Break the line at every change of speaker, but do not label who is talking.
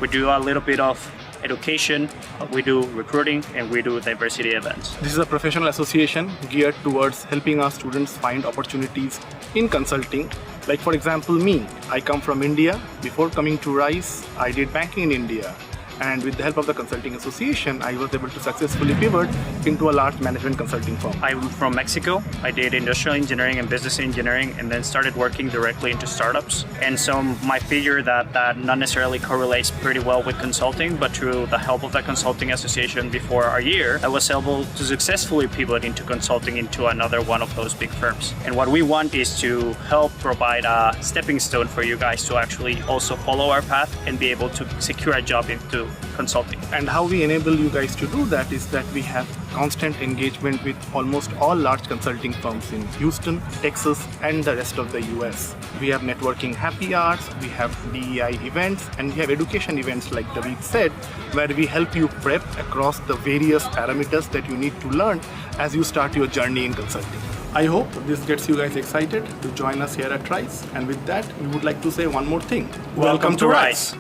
We do a little bit of education, we do recruiting, and we do diversity events.
This is a professional association geared towards helping our students find opportunities in consulting. Like for example, me, I come from India. Before coming to RISE, I did banking in India. And with the help of the Consulting Association, I was able to successfully pivot into a large management consulting firm.
I'm from Mexico. I did industrial engineering and business engineering and then started working directly into startups. And so might figure that not necessarily correlates pretty well with consulting, but through the help of the Consulting Association before our year, I was able to successfully pivot into consulting into another one of those big firms. And what we want is to help provide a stepping stone for you guys to actually also follow our path and be able to secure a job into consulting.
And how we enable you guys to do that is that we have constant engagement with almost all large consulting firms in Houston, Texas, and the rest of the US. We have networking happy hours, we have DEI events, and we have education events like David said, where we help you prep across the various parameters that you need to learn as you start your journey in consulting. I hope this gets you guys excited to join us here at RISE. And with that, we would like to say one more thing.
Welcome to RISE.